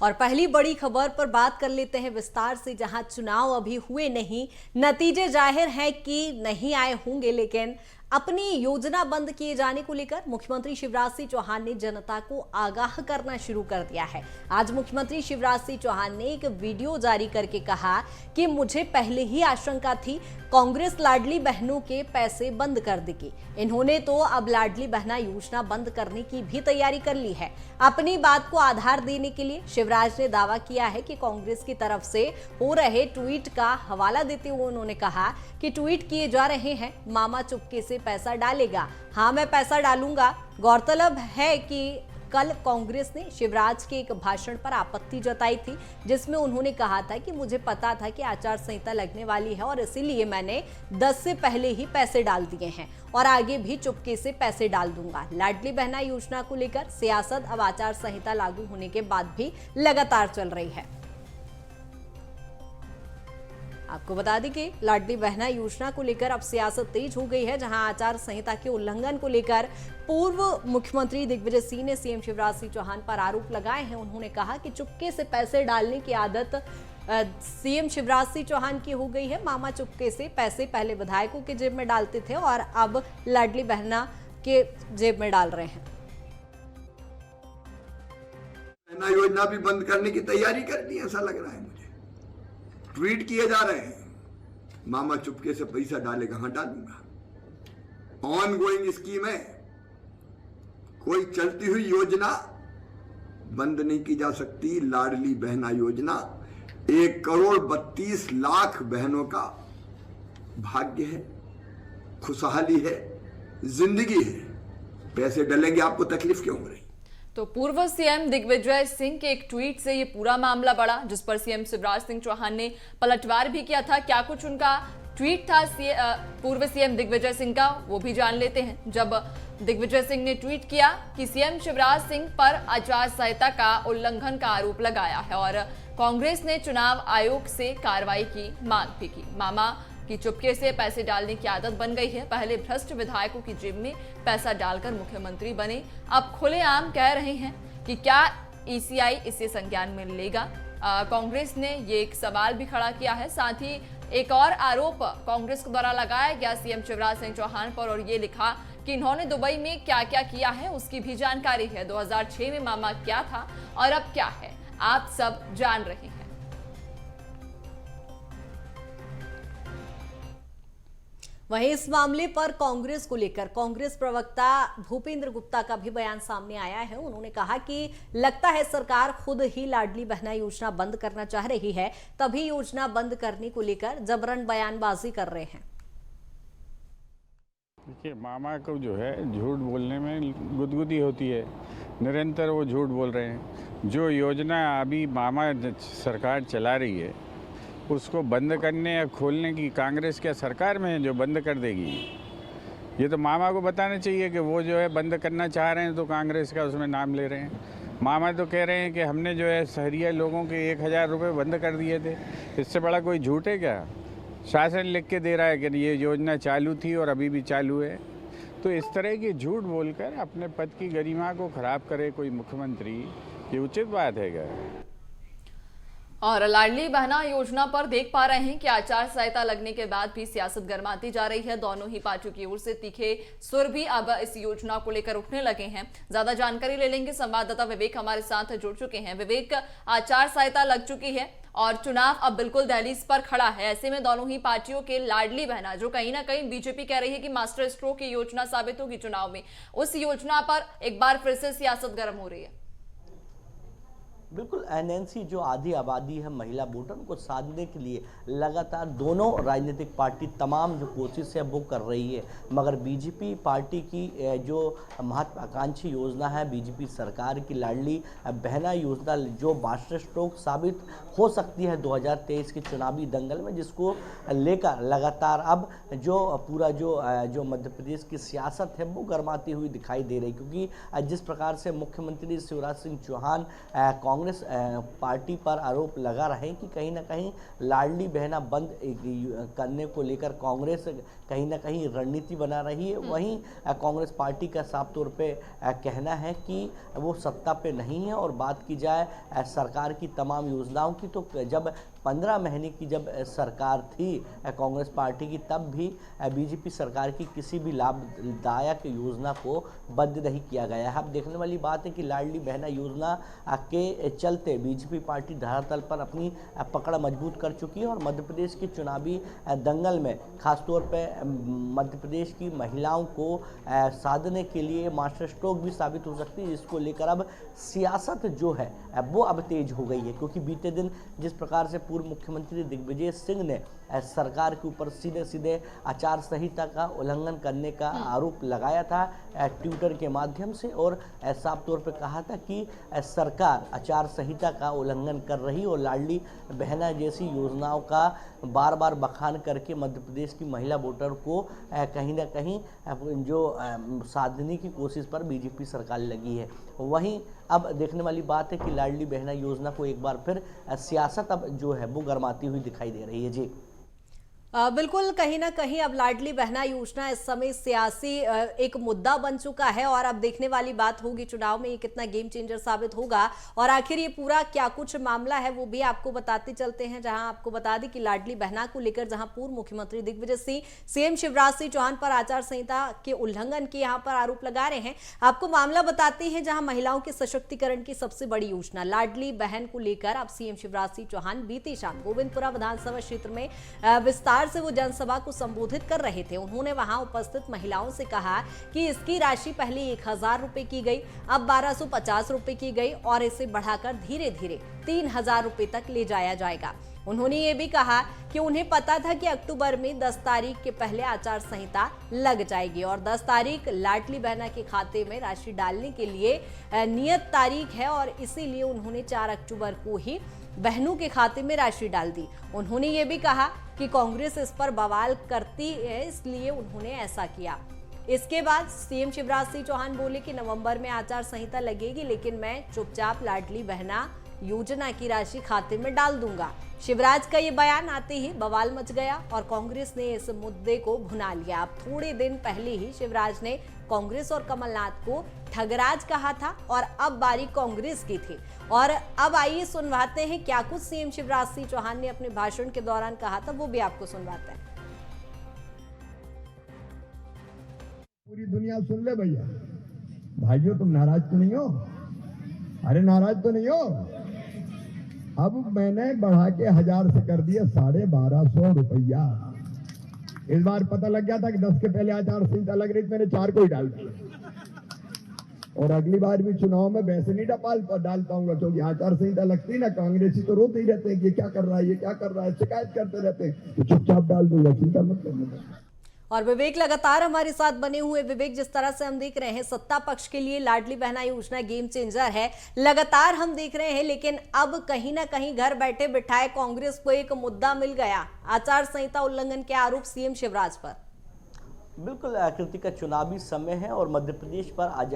और पहली बड़ी खबर पर बात कर लेते हैं विस्तार से, जहां चुनाव अभी हुए नहीं, नतीजे जाहिर हैं कि नहीं आए होंगे, लेकिन अपनी योजना बंद किए जाने को लेकर मुख्यमंत्री शिवराज सिंह चौहान ने जनता को आगाह करना शुरू कर दिया है। आज मुख्यमंत्री शिवराज सिंह चौहान ने एक वीडियो जारी करके कहा कि मुझे पहले ही आशंका थी कांग्रेस लाडली बहनों के पैसे बंद कर देगी। इन्होंने तो अब लाडली बहना योजना बंद करने की भी तैयारी कर ली है। अपनी बात को आधार देने के लिए शिवराज ने दावा किया है कि कांग्रेस की तरफ से हो रहे ट्वीट का हवाला देते हुए उन्होंने कहा कि ट्वीट किए जा रहे हैं, मामा चुपके से पैसा डालेगा। हाँ, मैं पैसा डालूंगा। गौरतलब है कि कल कांग्रेस ने शिवराज के एक भाषण पर आपत्ति जताई थी, जिसमें उन्होंने कहा था कि मुझे पता था कि आचार संहिता लगने वाली है और इसीलिए मैंने 10 से पहले ही पैसे डाल दिए हैं और आगे भी चुपके से पैसे डाल दूंगा। लाडली बहना योजना को लेकर सियासत अब आचार संहिता लागू होने के बाद भी लगातार चल रही है। आपको बता दें कि लाडली बहना योजना को लेकर अब सियासत तेज हो गई है, जहां आचार संहिता के उल्लंघन को लेकर पूर्व मुख्यमंत्री दिग्विजय सिंह ने सीएम शिवराज सिंह चौहान पर आरोप लगाए हैं। उन्होंने कहा कि चुपके से पैसे डालने की आदत सीएम शिवराज सिंह चौहान की हो गई है। मामा चुपके से पैसे पहले विधायकों के जेब में डालते थे और अब लाडली बहना के जेब में डाल रहे हैं। योजना भी बंद करने की तैयारी कर दी, ऐसा लग रहा है मुझे। ट्वीट किए जा रहे हैं, मामा चुपके से पैसा डालेगा। हाँ, डालूंगा। ऑन गोइंग स्कीम है, कोई चलती हुई योजना बंद नहीं की जा सकती। लाडली बहना योजना 1,32,00,000 बहनों का भाग्य है, खुशहाली है, जिंदगी है। पैसे डलेंगे, आपको तकलीफ क्यों हो रही? तो पूर्व सीएम दिग्विजय सिंह के एक ट्वीट से ये पूरा मामला बढ़ा, जिस पर सीएम शिवराज सिंह चौहान ने पलटवार भी किया था। क्या कुछ उनका ट्वीट था पूर्व सीएम दिग्विजय सिंह का, वो भी जान लेते हैं। जब दिग्विजय सिंह ने ट्वीट किया कि सीएम शिवराज सिंह पर आचार संहिता का उल्लंघन का आरोप लगाया है और कांग्रेस ने चुनाव आयोग से कार्रवाई की मांग भी की। मामा की चुपके से पैसे डालने की आदत बन गई है। पहले भ्रष्ट विधायकों की जेब में पैसा डालकर मुख्यमंत्री बने, अब खुलेआम कह रहे हैं कि क्या ईसीआई इसे संज्ञान में लेगा। कांग्रेस ने ये एक सवाल भी खड़ा किया है। साथ ही एक और आरोप कांग्रेस के द्वारा लगाया गया सीएम शिवराज सिंह चौहान पर और ये लिखा कि इन्होंने दुबई में क्या क्या किया है उसकी भी जानकारी है। 2006 में मामा क्या था और अब क्या है, आप सब जान रहे हैं। वहीं इस मामले पर कांग्रेस को लेकर कांग्रेस प्रवक्ता भूपेंद्र गुप्ता का भी बयान सामने आया है। उन्होंने कहा कि लगता है सरकार खुद ही लाडली बहना योजना बंद करना चाह रही है, तभी योजना बंद करने को लेकर जबरन बयानबाजी कर रहे हैं। देखिए, मामा को जो है झूठ बोलने में गुदगुदी होती है, निरंतर वो झूठ बोल रहे हैं। जो योजना अभी मामा सरकार चला रही है उसको बंद करने या खोलने की कांग्रेस क्या सरकार में है जो बंद कर देगी? ये तो मामा को बताना चाहिए कि वो जो है बंद करना चाह रहे हैं तो कांग्रेस का उसमें नाम ले रहे हैं। मामा तो कह रहे हैं कि हमने जो है शहरिया लोगों के 1,000 रुपये बंद कर दिए थे। इससे बड़ा कोई झूठ है क्या? शासन लिख के दे रहा है कि ये योजना चालू थी और अभी भी चालू है। तो इस तरह की झूठ बोलकर अपने पद की गरिमा को खराब करे कोई मुख्यमंत्री, ये उचित बात है क्या? और लाडली बहना योजना पर देख पा रहे हैं कि आचार संहिता लगने के बाद भी सियासत गर्माती जा रही है। दोनों ही पार्टियों की ओर से तीखे सुर भी अब इस योजना को लेकर उठने लगे हैं। ज्यादा जानकारी ले लेंगे, संवाददाता विवेक हमारे साथ जुड़ चुके हैं। विवेक, आचार संहिता लग चुकी है और चुनाव अब बिल्कुल दहलीज पर खड़ा है। ऐसे में दोनों ही पार्टियों के लाडली बहना, जो कहीं ना कहीं बीजेपी कह रही है कि मास्टर स्ट्रोक की योजना साबित होगी चुनाव में, उस योजना पर एक बार फिर से सियासत गर्म हो रही है। बिल्कुल, एनएनसी जो आधी आबादी है महिला वोटर को साधने के लिए लगातार दोनों राजनीतिक पार्टी तमाम जो कोशिश है वो कर रही है, मगर बीजेपी पार्टी की जो महत्वाकांक्षी योजना है बीजेपी सरकार की लाडली बहना योजना, जो मास्टर स्ट्रोक साबित हो सकती है 2023 के चुनावी दंगल में, जिसको लेकर लगातार अब जो पूरा जो मध्य प्रदेश की सियासत है वो गर्माती हुई दिखाई दे रही। क्योंकि जिस प्रकार से मुख्यमंत्री शिवराज सिंह चौहान कांग्रेस पार्टी पर आरोप लगा रहे हैं कि कहीं ना कहीं लाडली बहना बंद करने को लेकर कांग्रेस कहीं ना कहीं रणनीति बना रही है। वहीं कांग्रेस पार्टी का साफ तौर पे कहना है कि वो सत्ता पे नहीं है। और बात की जाए सरकार की तमाम योजनाओं की, तो जब 15 महीने की जब सरकार थी कांग्रेस पार्टी की, तब भी बीजेपी सरकार की किसी भी लाभदायक योजना को बंद नहीं किया गया है। अब देखने वाली बात है कि लाडली बहना योजना के चलते बीजेपी पार्टी धरातल पर अपनी पकड़ मजबूत कर चुकी है और मध्य प्रदेश के चुनावी दंगल में खासतौर पर मध्य प्रदेश की महिलाओं को साधने के लिए मास्टर स्ट्रोक भी साबित हो सकती है, जिसको लेकर अब सियासत जो है वो अब तेज हो गई है। क्योंकि बीते दिन जिस प्रकार से पूर्व मुख्यमंत्री दिग्विजय सिंह ने सरकार के ऊपर सीधे सीधे आचार संहिता का उल्लंघन करने का आरोप लगाया था ट्विटर के माध्यम से, और साफ तौर पर कहा था कि सरकार आचार संहिता का उल्लंघन कर रही और लाडली बहना जैसी योजनाओं का बार बार बखान करके मध्य प्रदेश की महिला वोटर को कहीं ना कहीं जो साधने की कोशिश पर बीजेपी सरकार लगी है। वहीं अब देखने वाली बात है कि लाडली बहना योजना को एक बार फिर सियासत अब जो है वो गरमाती हुई दिखाई दे रही है। जी बिल्कुल, कहीं ना कहीं अब लाडली बहना योजना इस समय सियासी एक मुद्दा बन चुका है और अब देखने वाली बात होगी चुनाव में ये कितना गेम चेंजर साबित होगा और आखिर ये पूरा क्या कुछ मामला है वो भी आपको बताते चलते हैं। जहां आपको बता दें कि लाडली बहना को लेकर जहां पूर्व मुख्यमंत्री दिग्विजय सिंह सीएम शिवराज सिंह चौहान पर आचार संहिता के उल्लंघन के यहां पर आरोप लगा रहे हैं। आपको मामला बताते हैं जहां महिलाओं के सशक्तिकरण की सबसे बड़ी योजना लाडली बहन को लेकर अब सीएम शिवराज सिंह चौहान बीती शाम गोविंदपुरा विधानसभा क्षेत्र में विस्तार से वो जनसभा को संबोधित कर रहे थे। उन्होंने वहां उपस्थित महिलाओं से कहा कि इसकी राशि पहले 1000 रुपए की गई, अब 1250 रुपए की गई और इसे बढ़ाकर धीरे धीरे 3000 रुपए तक ले जाया जाएगा। उन्होंने ये भी कहा कि उन्हें पता था कि अक्टूबर में 10 तारीख के पहले आचार संहिता लग जाएगी और 10 तारीख लाडली बहना के खाते में राशि डालने के लिए नियत तारीख है और इसीलिए उन्होंने 4 अक्टूबर को ही बहनों के खाते में राशि डाल दी। उन्होंने ये भी कहा कि कांग्रेस इस पर बवाल करती है इसलिए उन्होंने ऐसा किया। इसके बाद सीएम शिवराज सिंह चौहान बोले कि नवंबर में आचार संहिता लगेगी लेकिन मैं चुपचाप लाडली बहना योजना की राशि खाते में डाल दूंगा। शिवराज का ये बयान आते ही बवाल मच गया और कांग्रेस ने इस मुद्दे को भुना लिया। अब थोड़े दिन पहले ही शिवराज ने कांग्रेस और कमलनाथ को ठगराज कहा था और अब बारी कांग्रेस की थी। और अब आइए सुनवाते हैं क्या कुछ सीएम शिवराज सिंह चौहान ने अपने भाषण के दौरान कहा था, वो भी आपको सुनवाते हैं। पूरी दुनिया सुन ले भैया, भाइयों तुम नाराज तो नहीं हो? अरे नाराज तो नहीं हो? अब मैंने बढ़ा के 1000 से कर दिया 1250 रुपया। इस बार पता लग गया था कि 10 के पहले आचार संहिता लग रही थी, मैंने 4 को ही डाल दिया। और अगली बार भी चुनाव में वैसे नहीं डालता हूँ क्योंकि आचार संहिता लगती ना, कांग्रेसी तो रोते ही रहते हैं कि क्या कर रहा है, ये क्या कर रहा है, शिकायत करते रहते हैं, तो चुपचाप डाल दूंगा, चिंता मत करना। और विवेक लगातार हमारे साथ बने हुए। विवेक, जिस तरह से हम देख रहे हैं सत्ता पक्ष के लिए लाडली बहना योजना गेम चेंजर है, लगातार हम देख रहे हैं, लेकिन अब कहीं ना कहीं घर बैठे बिठाए कांग्रेस को एक मुद्दा मिल गया, आचार संहिता उल्लंघन के आरोप सीएम शिवराज पर। बिल्कुल कृति का चुनावी समय है और मध्य प्रदेश पर आज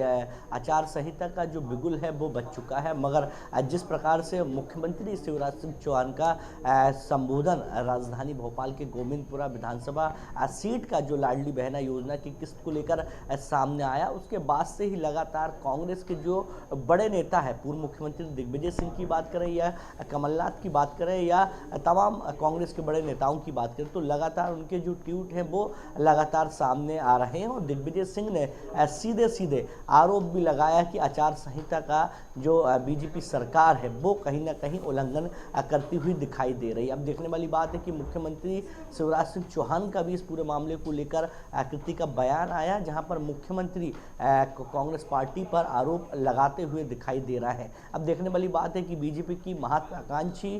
आचार संहिता का जो बिगुल है वो बच चुका है। मगर जिस प्रकार से मुख्यमंत्री शिवराज सिंह चौहान का संबोधन राजधानी भोपाल के गोविंदपुरा विधानसभा सीट का जो लाडली बहना योजना की किस्त को लेकर सामने आया, उसके बाद से ही लगातार कांग्रेस के जो बड़े नेता है, पूर्व मुख्यमंत्री दिग्विजय सिंह की बात करें या कमलनाथ की बात करें या तमाम कांग्रेस के बड़े नेताओं की बात करें, तो लगातार उनके जो ट्वीट हैं वो लगातार सामने आ रहे हैं। और दिग्विजय सिंह ने सीधे सीधे आरोप भी लगाया कि आचार संहिता का जो बीजेपी सरकार है वो कहीं ना कहीं उल्लंघन करती हुई दिखाई दे रही है। अब देखने वाली बात है कि मुख्यमंत्री शिवराज सिंह चौहान का भी इस पूरे मामले को लेकर कृति का बयान आया, जहां पर मुख्यमंत्री कांग्रेस पार्टी पर आरोप लगाते हुए दिखाई दे रहा है। अब देखने वाली बात है कि बीजेपी की महत्वाकांक्षी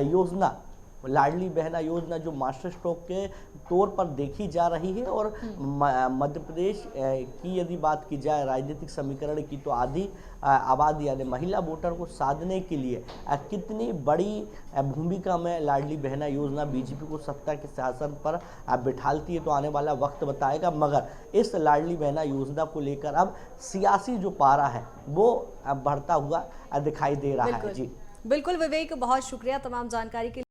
योजना लाडली बहना योजना जो मास्टर स्ट्रोक के तौर पर देखी जा रही है, और मध्य प्रदेश की यदि बात की जाए राजनीतिक समीकरण की, तो आधी आबादी यानी महिला वोटर को साधने के लिए कितनी बड़ी भूमिका में लाडली बहना योजना बीजेपी को सत्ता के शासन पर बिठालती है, तो आने वाला वक्त बताएगा। मगर इस लाडली बहना योजना को लेकर अब सियासी जो पारा है वो बढ़ता हुआ दिखाई दे रहा है। जी बिल्कुल विवेक, बहुत शुक्रिया तमाम जानकारी के लिए।